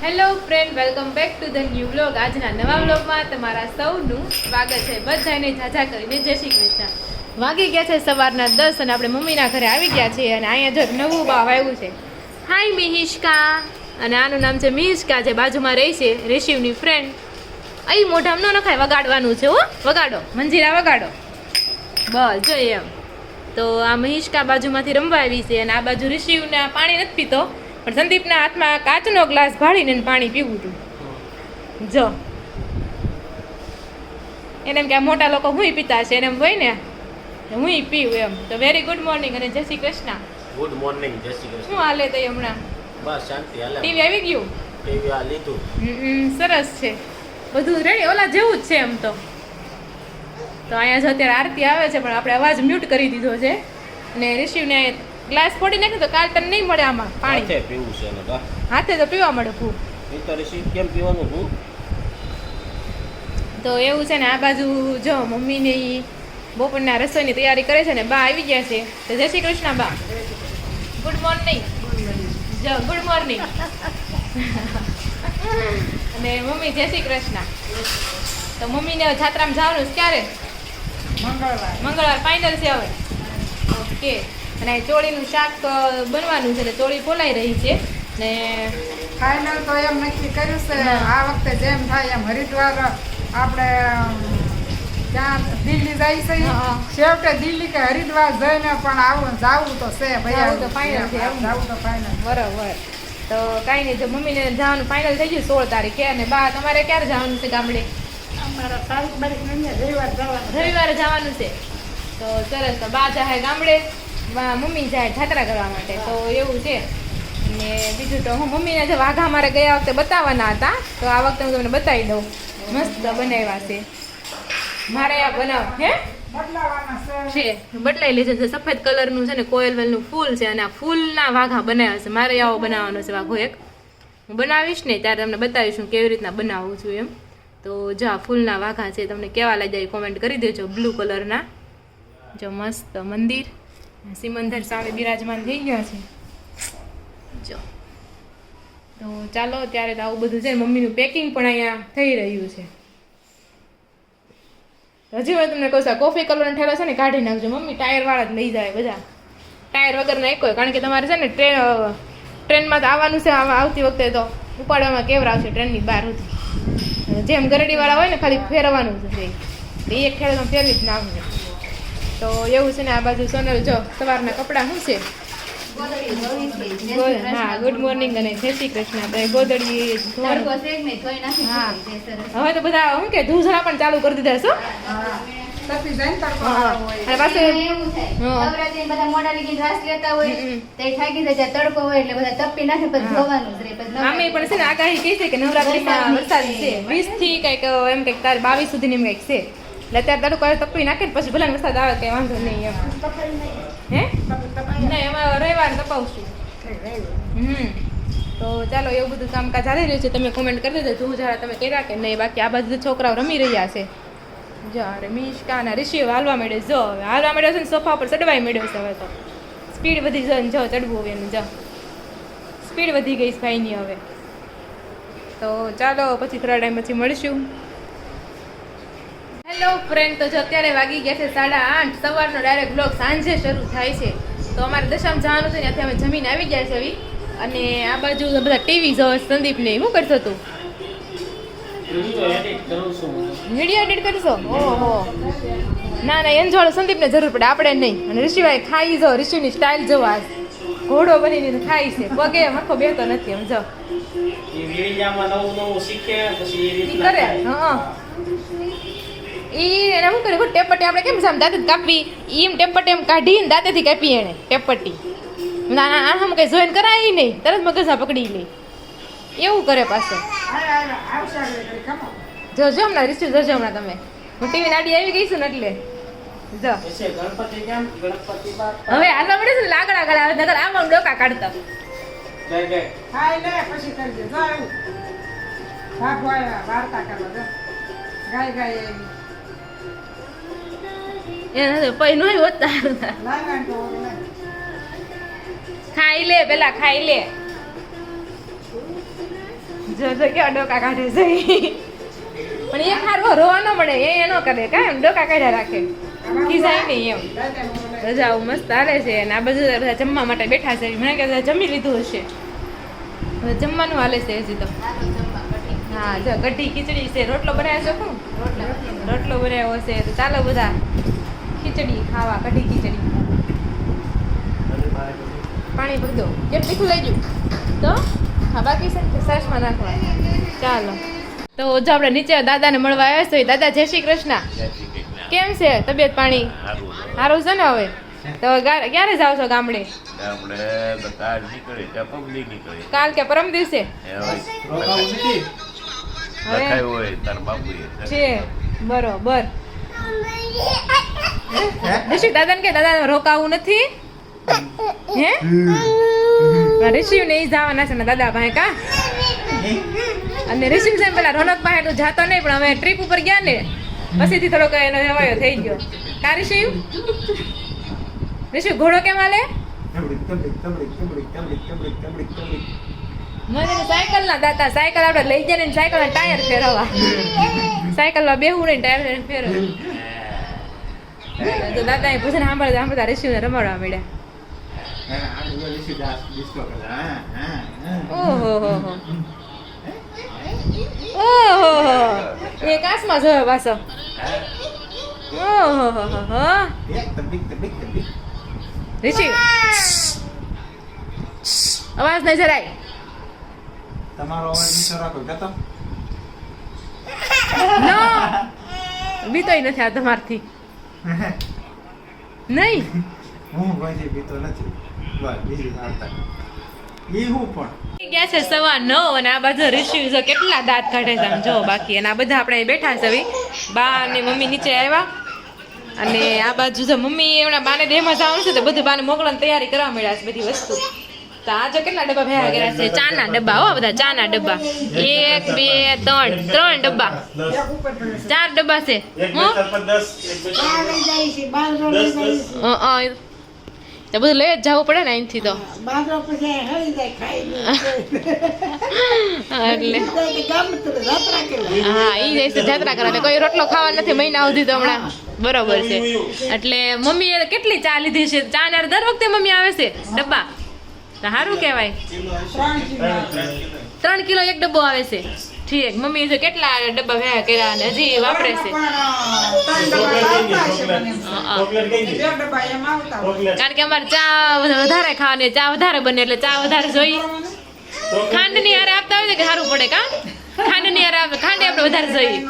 Hello friend, welcome back to the new vlog. આજના નવા વ્લોગમાં તમારા સૌનું સ્વાગત છે. બધાને ઝાઝા કરીને જય શ્રી કૃષ્ણ. વાગી ગયા છે સવારના 10 અને આપણે મમ્મીના ઘરે આવી ગયા છીએ અને અહીંયા જો નવું બાવ આવ્યું છે. હાય મિહિષ્કા. અને આનું નામ છે મિહિષ્કા, જે બાજુમાં રહી છે રિશિવની ફ્રેન્ડ. અહીં મોઢામાં ન નખાય, વગાડવાનું છે. હો, વગાડો, મંજીરા વગાડો. બસ જો એમ. તો આ મિહિષ્કા બાજુમાંથી રમવા આવી છે અને આ બાજુ રિશિવને પાણી નથી પીતો, પણ સંદીપના હાથમાં કાચનો ગ્લાસ ભાળીને પાણી પીવું હતું. જો એને એમ કે આ મોટા લોકો હુંય પીતા છે, એને એમ હોય ને હુંય પીવું એમ. તો વેરી ગુડ મોર્નિંગ અને જય શ્રી કૃષ્ણ. ગુડ મોર્નિંગ, જય શ્રી કૃષ્ણ. શું હાલે તઈ હમણાં? બસ શાંતિ હાલે. ટીવી આવી ગયું? ટીવી આ લીધું. સરસ છે, બધું રેડી, ઓલા જેવું જ છે એમ તો. તો અહીંયા જો અત્યારે આરતી આવે છે, પણ આપણે અવાજ મ્યુટ કરી દીધો છે. અને રિશિવને ગ્લાસ ફોડી નાખ્યો તો કાલ તને નહીં મળે આમાં પાણી. હાથે પીવું છે ને બા. હાથે તો પીવા મળે ભૂ. એ તો રિસીવ કેમ પીવાનું હું? તો એવું છે ને, આ બાજુ જો મમ્મીને ઈ બપોરના રસોઈની તૈયારી કરે છે ને બા આવી ગયા છે. તો જય શ્રી કૃષ્ણ બા. Good morning. જો ગુડ મોર્નિંગ. અને મમ્મી જય શ્રી કૃષ્ણ. તો મમ્મીને જાત્રામાં જવાનું છે ક્યારે? મંગળવાર ફાઇનલ છે હવે. ઓકે. અને ચોળીનું શાક બનવાનું છે, એટલે ચોળી પોલાઈ રહી છે ને ફાઇનલ તો એમ નક્કી કર્યું છે આ વખતે જેમ થાય એમ હરિદ્વાર આપણે ત્યાં દિલ્હી જાય છે, હા. છેવટે દિલ્હી કે હરિદ્વાર જઈને પણ જાવું તો છે ભાઈ. જાવું તો final છે, એમ. જાવું તો ફાઇનલ. બરાબર. તો કાંઈ નહીં, જો મમ્મીને જવાનું ફાઇનલ થઈ ગયું 16 તારીખે. અને બા તમારે ક્યારે જવાનું છે ગામડે? અમારા તારીખ રવિવાર જવાનું. રવિવારે જવાનું છે. તો સરસ. તો બા જાય ગામડે, મમ્મી જાય જાત્રા કરવા માટે. તો એવું છે. અને બીજું તો હું મમ્મીને જે વાઘા મારે ગયા વખતે બતાવવાના હતા, તો આ વખતે હું તમને બતાવી દઉં. મસ્ત બનાવ્યા છે મારે આ બનાવ. હે બદલાવાના છે, બદલાઈ લીધું છે. સફેદ કલરનું છે ને કોયલ વેલનું ફૂલ છે, અને આ ફૂલના વાઘા બનાવ્યા છે. મારે આવો બનાવવાનો છે વાઘો એક. હું બનાવીશ ને ત્યારે તમને બતાવીશ હું કેવી રીતના બનાવું છું એમ. તો જો આ ફૂલના વાઘા છે, તમને કેવા લાગ્યા એ કોમેન્ટ કરી દેજો. બ્લુ કલરના જો મસ્ત મંદિર, સિમંદર સામે બિરાજમાન થઈ ગયા છે. જો તો ચાલો, ત્યારે તો આવું બધું છે. મમ્મીનું પેકિંગ પણ અહીંયા થઈ રહ્યું છે. હજી હું તમને કહું છું, કોફી કલરનો ઠેલો છે ને કાઢી નાખજો. મમ્મી ટાયર વાળા જ લઈ જાય બધા, ટાયર વગરના એક હોય. કારણ કે તમારે છે ને ટ્રેનમાં તો આવવાનું છે, આવતી વખતે તો ઉપાડવામાં કેવરાવશે ટ્રેનની બહાર સુધી. જેમ ગરડીવાળા હોય ને ખાલી ફેરવવાનું છે, એ એક ઠેલો તમે ફેરવી જ નાખજો. તો એવું છે ને. આ બાજુ સોનલ જો સવારના કપડાં શું છે? હા, ગુડ મોર્નિંગ અને જય શ્રી કૃષ્ણ. તો ગોદડી હા, હવે તો બધા શું કે ધૂસણા પણ ચાલુ કરી દીધા છો. તપી જાય ને તડકો હા. હોય. અને પાછું બધા મોડા લીધી ઘાસ લેતા હોય તે થાકી જાય, તડકો હોય એટલે બધા તપી નાખે, પછી ધોવાનું જ રહે. પછી આમે પણ છે ને આગાહી કહી છે કે નવરાત્રીમાં વરસાદ છે 20 થી કંઈક એમ કંઈક 22 સુધી એમ કંઈક છે. એટલે અત્યારે તડકો તપી નાખે ને પછી ભલે વરસાદ આવે કઈ વાંધો નહીં એમ. હે નહીં, એમાં રવિવાર તપાવશું. તો ચાલો, એવું બધું કામકાજ ચાલી રહ્યું છે. તમે કોમેન્ટ કરી દેજો તું જરા તમે કર્યા કે નહીં. બાકી આ બાજુ છોકરાઓ રમી રહ્યા છે. જો અરે મિષ્કા અને રિશિવ હાલવા માંડ્યો. જો હવે હાલવા માંડ્યો છે ને, સોફા ઉપર ચડવાઈ માંડ્યો છે. હવે તો સ્પીડ વધી જાય ને, જો ચડવું હવે એનું. જો સ્પીડ વધી ગઈ છે ભાઈની હવે. તો ચાલો, પછી થોડા ટાઈમ પછી મળીશું. હેલો ફ્રેન્ડ, તો જો અત્યારે વાગી ગયા છે 8:30. સવારનો ડાયરેક્ટ બ્લોગ સાંજે શરૂ થાય છે. તો અમારે દશામ જવાનું છે ને, ત્યાંથી અમે જમીન આવી ગયા છે હવે. અને આ બાજુ બધા ટીવી જોવે. સંદીપને શું કરશો તું? વિડીયો એડિટ કરશો? ઓહો, ના ના, એન્જોય સંદીપને જરૂર પડે, આપણે નહીં. અને ઋષિભાઈ ખાઈ જો, ઋષિની સ્ટાઇલ જો, આ ઘોડો બનીને ખાઈ છે, પગે મખો બેતો નથી એમ. જો ઈ કરે. હા, ઈ એને શું કરે ટેપટી, આપણે કેમ આમ દાંત કાપવી, એમ ટેપટી એમ કાઢીને દાંતેથી કાપી એને ટેપટી. ના ના, આમ કઈ જોઈન કરાય નહીં, તરત મગજમાં પકડી લે એવું કરે પાછો. જોજો હમણાં રિસીવ, જોજો હમણાં તમે. હું ટીવી નાડી આવી ગઈ છું ને એટલે જો હવે હાલવા મળે છે ને, લાકડા ગળા આવે નગર આમાં ડોકા કાઢતા. ખાઈ લે પછી કરજે. જો આવ્યું ભાગવા વાર્તા કરવા. જો ગાય ગાય એવી એને પૈ નો હોતા. લાંગણ તો ઓલા. ખાઈ લે, પેલા ખાઈ લે. જો કેવા ડોકા કાઢે છે પણ એ ખારું રોવા ન મળે એ ન કરે કાંઈ ડોકા કાઢ્યા રાખે ખીજાય નહીં એમ રજાઓ મસ્ત હાલે છે અને આ બધું બધા જમવા માટે બેઠા છે મને કે જમી લીધું હશે હવે જમવાનું હાલે છે હજી તો હા જો કઢી ખીચડી છે રોટલો બનાવ્યો છે કોણ રોટલો બનાવ્યો છે તો ચાલો બધા ખીચડી ખાવા કઢી ખીચડી પાણી ભરી દો કેમ તીખું લઈ જવું તો હા બાકી છે ને સરસમાં નાખવા ચાલો તો જો આપણે નીચે દાદાને મળવા આવ્યા છીએ દાદા જય શ્રી કૃષ્ણ કેમ છે તબિયત પાણી સારું છે ને હવે તો ક્યારે જાવ છો ગામડે કાલ કે પરમ દિવસે છે બરોબર ઋષિ દાદાને કે દાદા રોકાવું નથી હે ઋષિ ને જવાના છે ને દાદા પાસે કા અને ઋષિ સાહેબ પેલા રોનક પાસે તો જાતો નહીં પણ અમે ટ્રીપ ઉપર ગયા ને પછીથી થોડોક એનો હવાયો થઈ ગયો કા ઋષિ ઋષિ ઘોડો કેમ હાલે મને સાયકલ ના દાતા સાયકલ આપણે લઈ જાય ને સાયકલ ના ટાયર ફેરવવા સાયકલ માં બેહું ને ટાયર ફેરવ તો દાદા એ ભજન સાંભળતા ઋષિને રમાડવા મળ્યા ઓહો ઓહો એ કાસમાં જોયો પાછો ઓહો ઋષિ અવાજ નહીં જરાય તમારો અવાજ નીચો રાખો કહેતો નો બીતોય નથી આ તમારથી નહીં હું કોઈ બીતો નથી બસ બીજી વાર્તા ઈ હું પણ ગયા છે 9:15 અને આ બાજુ ઋષિ જો કેટલા દાંત કાઢે છે આમ જો બાકી અને આ બધા આપણે બેઠા છે હવે બા અને મમ્મી નીચે આવ્યા અને આ બાજુ જો મમ્મી એમના બાને દેહમાં જવાનું છે તો બધું બાને મોકલવાની તૈયારી કરવા મળ્યા છે બધી વસ્તુ તો આ જો કેટલા ડબ્બા ભેગા કર્યા છે ચાના ડબ્બા હો બધા ચાના ડબ્બા 1 2 3 ડબ્બા 4 ડબ્બા છે તો બધું લઈ જ જવું પડે ને અહીંથી તો એટલે હા ઈ જઈશે જાત્રા કરવા કોઈ રોટલો ખાવા નથી મહિના સુધી તો હમણાં બરોબર છે એટલે મમ્મીએ કેટલી ચા લીધી છે ચા ને દર વખતે મમ્મી આવે છે ડબ્બા તો સારું કહેવાય 3 કિલો એક ડબ્બો આવે છે ઠીક મમ્મી જો કેટલા ડબ્બા ભેગા કર્યા અને હજી વાપરે છે કારણ કે અમારે ચા વધારે ખાવાની ચા વધારે બને એટલે ચા વધારે જોઈએ ખાંડ ની હારે આપતા હોય કે સારું પડે કા ખાંડ ની હારે ખાંડ આપણે વધારે જોઈએ